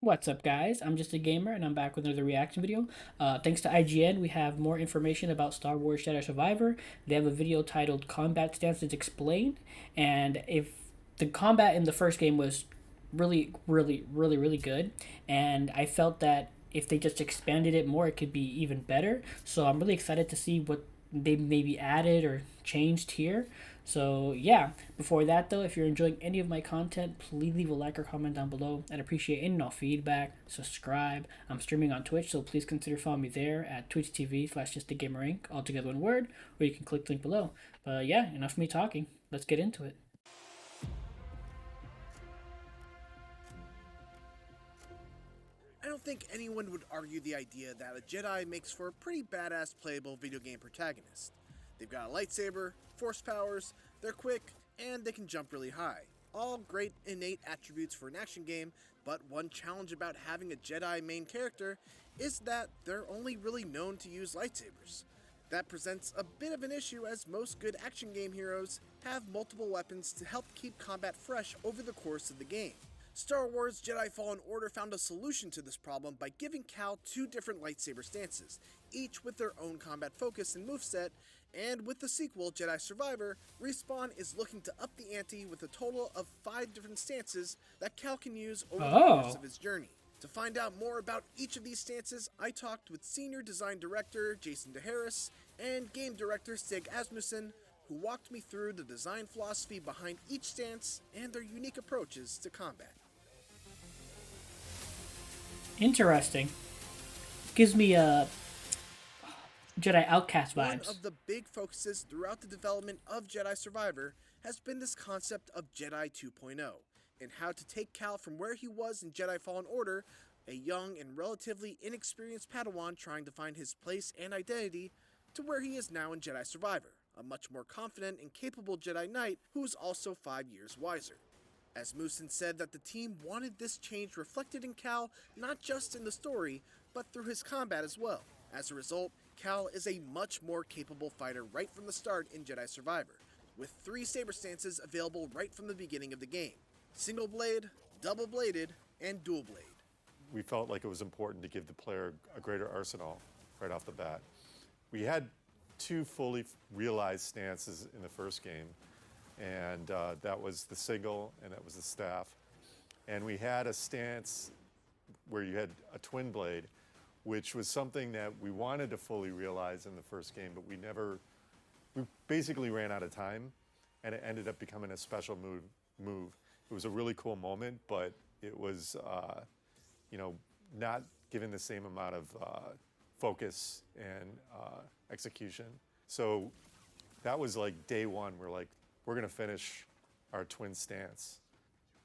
What's up, guys? I'm just a gamer, and I'm back with another reaction video. Thanks to IGN, we have more information about Star Wars Jedi Survivor. They have a video titled "Combat Stances Explained," and if the combat in the first game was really good, and I felt that if they just expanded it more, it could be even better. So I'm really excited to see what they maybe added or changed here. So yeah, before that though, if you're enjoying any of my content, please leave a like or comment down below. I'd appreciate any and all feedback. Subscribe. I'm streaming on Twitch, so please consider following me there at twitch.tv/justagamerink, all together one word, or you can click the link below. But yeah, enough of me talking. Let's get into it. I don't think anyone would argue the idea that a Jedi makes for a pretty badass playable video game protagonist. They've got a lightsaber, force powers, they're quick, and they can jump really high. All great innate attributes for an action game, but one challenge about having a Jedi main character is that they're only really known to use lightsabers. That presents a bit of an issue as most good action game heroes have multiple weapons to help keep combat fresh over the course of the game. Star Wars Jedi Fallen Order found a solution to this problem by giving Cal two different lightsaber stances, each with their own combat focus and moveset, and with the sequel, Jedi Survivor, Respawn is looking to up the ante with a total of 5 different stances that Cal can use over the course Oh, of his journey. To find out more about each of these stances, I talked with Senior Design Director Jason DeHarris and Game Director Stig Asmussen, who walked me through the design philosophy behind each stance and their unique approaches to combat. interesting. Gives me Jedi Outcast One vibes. of the big focuses throughout the development of Jedi Survivor has been this concept of Jedi 2.0 and how to take Cal from where he was in Jedi Fallen Order, a young and relatively inexperienced Padawan trying to find his place and identity, to where he is now in Jedi Survivor, a much more confident and capable Jedi Knight who is also 5 years wiser. Asmussen said that the team wanted this change reflected in Cal not just in the story, but through his combat as well. As a result, Cal is a much more capable fighter right from the start in Jedi Survivor, with 3 saber stances available right from the beginning of the game: single blade, double bladed, and dual blade. We felt like it was important to give the player a greater arsenal right off the bat. We had 2 fully realized stances in the first game, and that was the single and that was the staff. And we had a stance where you had a twin blade, which was something that we wanted to fully realize in the first game, but we basically ran out of time, and it ended up becoming a special move. It was a really cool moment, but it was, you know, not given the same amount of focus and execution. So that was like day one. We're like, we're gonna finish our twin stance.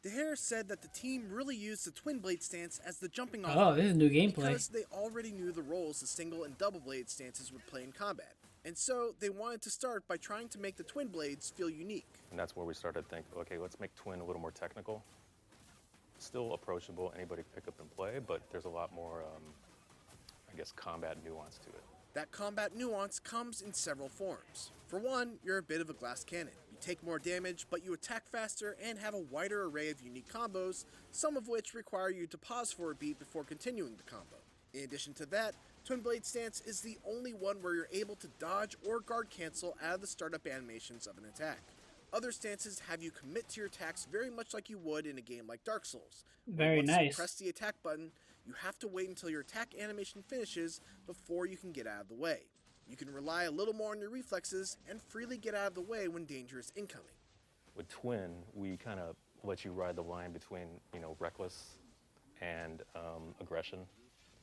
DeHare said that the team really used the twin blade stance as the jumping off Oh, point this is new gameplay. because they already knew the roles the single and double blade stances would play in combat. And so they wanted to start by trying to make the twin blades feel unique. And that's where we started to think, okay, let's make twin a little more technical. Still approachable, anybody can pick up and play, but there's a lot more, I guess, combat nuance to it. That combat nuance comes in several forms. For one, you're a bit of a glass cannon. You take more damage, but you attack faster and have a wider array of unique combos, some of which require you to pause for a beat before continuing the combo. In addition to that, Twin Blade Stance is the only one where you're able to dodge or guard cancel out of the startup animations of an attack. Other stances have you commit to your attacks very much like you would in a game like Dark Souls, where Very once you nice. press the attack button, you have to wait until your attack animation finishes before you can get out of the way. You can rely a little more on your reflexes and freely get out of the way when danger is incoming. With twin, we kind of let you ride the line between, reckless and aggression,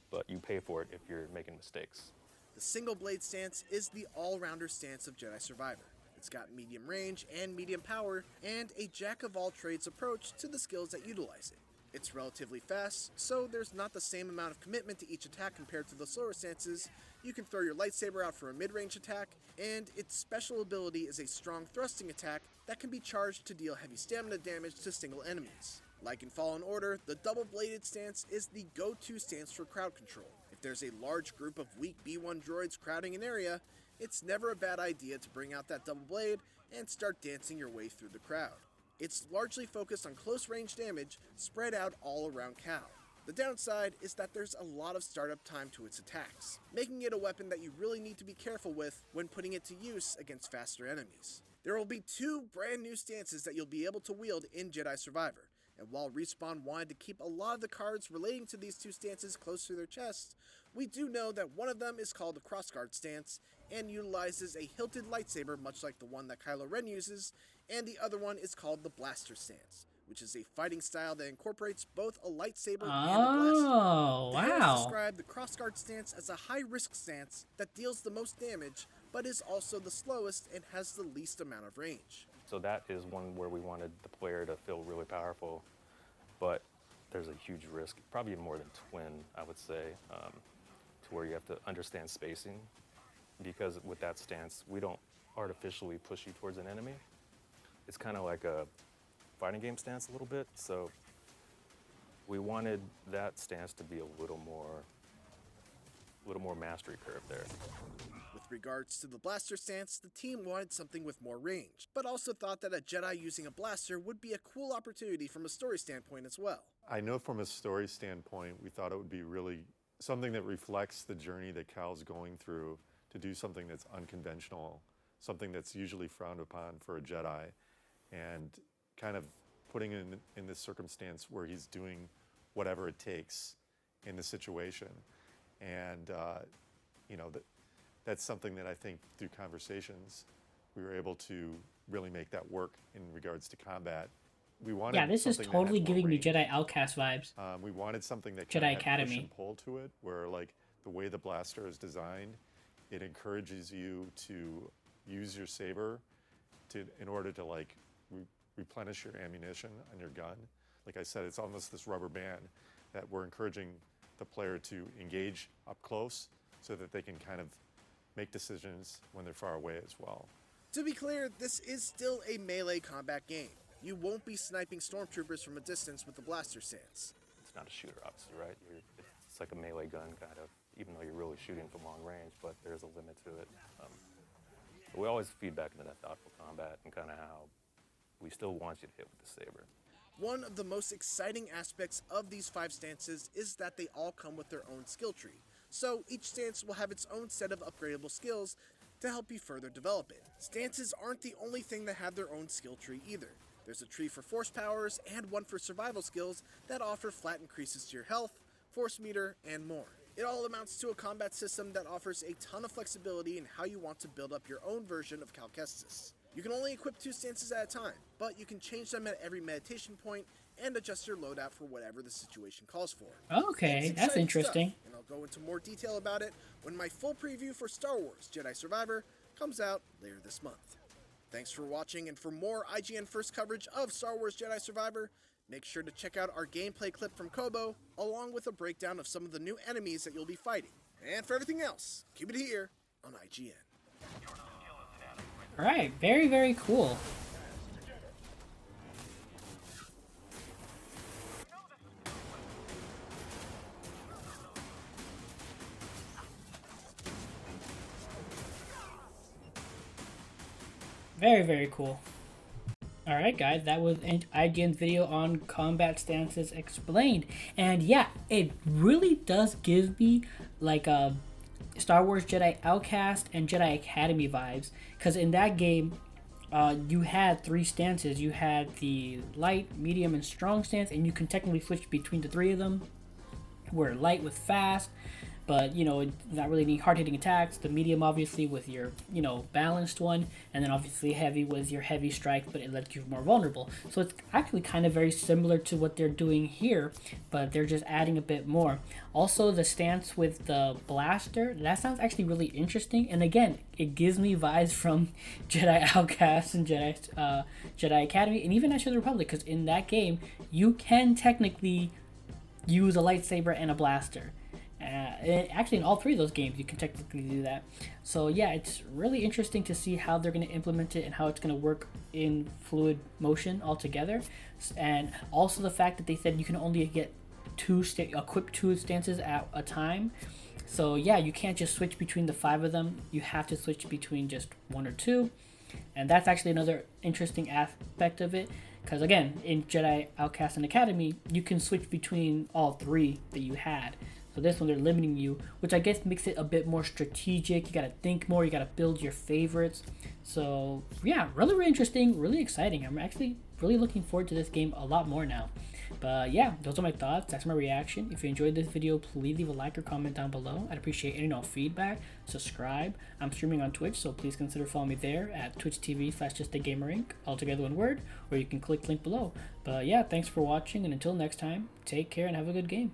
but you pay for it if you're making mistakes. The single blade stance is the all-rounder stance of Jedi Survivor. It's got medium range and medium power, and a jack-of-all-trades approach to the skills that utilize it. It's relatively fast, so there's not the same amount of commitment to each attack compared to the slower stances. You can throw your lightsaber out for a mid-range attack, and its special ability is a strong thrusting attack that can be charged to deal heavy stamina damage to single enemies. Like in Fallen Order, the double-bladed stance is the go-to stance for crowd control. If there's a large group of weak B1 droids crowding an area, it's never a bad idea to bring out that double blade and start dancing your way through the crowd. It's largely focused on close range damage spread out all around Cal. The downside is that there's a lot of startup time to its attacks, making it a weapon that you really need to be careful with when putting it to use against faster enemies. There will be 2 brand new stances that you'll be able to wield in Jedi Survivor, and while Respawn wanted to keep a lot of the cards relating to these 2 stances close to their chests, we do know that one of them is called the Crossguard stance and utilizes a hilted lightsaber much like the one that Kylo Ren uses, and the other one is called the Blaster stance, which is a fighting style that incorporates both a lightsaber and a blaster. Oh, The heroes wow. describe the Crossguard stance as a high-risk stance that deals the most damage, but is also the slowest and has the least amount of range. So that is one where we wanted the player to feel really powerful, but there's a huge risk, probably more than twin, I would say, to where you have to understand spacing, because with that stance, we don't artificially push you towards an enemy. It's kind of like a fighting game stance a little bit, so we wanted that stance to be a little more mastery curve there. With regards to the blaster stance, the team wanted something with more range, but also thought that a Jedi using a blaster would be a cool opportunity from a story standpoint as well. I know from a story standpoint, we thought it would be really something that reflects the journey that Cal's going through to do something that's unconventional, something that's usually frowned upon for a Jedi, and kind of putting in this circumstance where he's doing whatever it takes in the situation. And, that's something that I think through conversations, we were able to really make that work in regards to combat. We wanted This is something that had totally more giving me range. Jedi Outcast vibes. We wanted something that Jedi kind of had push Academy. and pull to it, where like the way the blaster is designed, it encourages you to use your saber in order to like replenish your ammunition on your gun. Like I said, it's almost this rubber band that we're encouraging the player to engage up close so that they can kind of make decisions when they're far away as well. To be clear, this is still a melee combat game. You won't be sniping stormtroopers from a distance with the blaster stance. It's not a shooter, obviously, right? It's like a melee gun, kind of, even though you're really shooting from long range, but there's a limit to it. But we always feed back into that thoughtful combat and kind of how we still want you to hit with the saber. One of the most exciting aspects of these 5 stances is that they all come with their own skill tree. So each stance will have its own set of upgradable skills to help you further develop it. Stances aren't the only thing that have their own skill tree either. There's a tree for force powers and one for survival skills that offer flat increases to your health, force meter, and more. It all amounts to a combat system that offers a ton of flexibility in how you want to build up your own version of Cal Kestis. You can only equip 2 stances at a time, but you can change them at every meditation point and adjust your loadout for whatever the situation calls for. Okay, It's that's exciting interesting. stuff, and I'll go into more detail about it when my full preview for Star Wars Jedi Survivor comes out later this month. Thanks for watching, and for more IGN First coverage of Star Wars Jedi Survivor, make sure to check out our gameplay clip from Kobo, along with a breakdown of some of the new enemies that you'll be fighting. And for everything else, keep it here on IGN. All right, very, very cool. Very, very cool. Alright guys, that was IGN's video on combat stances explained. And yeah, it really does give me like a Star Wars Jedi Outcast and Jedi Academy vibes. Because in that game, you had 3 stances. You had the light, medium, and strong stance, and you can technically switch between the 3 of them. Where light was fast, but not really any hard-hitting attacks. The medium obviously with your balanced one, and then obviously heavy with your heavy strike, but it lets you more vulnerable. So it's actually kind of very similar to what they're doing here, but they're just adding a bit more. Also, the stance with the blaster, that sounds actually really interesting, and again, it gives me vibes from Jedi Outcast and Jedi Academy, and even Knights of the Republic, because in that game you can technically use a lightsaber and a blaster. Actually, in all 3 of those games, you can technically do that. So yeah, it's really interesting to see how they're going to implement it and how it's going to work in fluid motion altogether. And also the fact that they said you can only get equip 2 stances at a time. So yeah, you can't just switch between the 5 of them. You have to switch between just 1 or 2. And that's actually another interesting aspect of it. Because again, in Jedi Outcast and Academy, you can switch between all three that you had. So this one, they're limiting you, which I guess makes it a bit more strategic. You gotta think more, you gotta build your favorites. So yeah, really, really interesting, really exciting. I'm actually really looking forward to this game a lot more now. But yeah, those are my thoughts. That's my reaction. If you enjoyed this video, please leave a like or comment down below. I'd appreciate any feedback. Subscribe. I'm streaming on Twitch, so please consider following me there at twitch.tv/justagamerinc, all together one word, or you can click the link below. But yeah, thanks for watching, and until next time, take care and have a good game.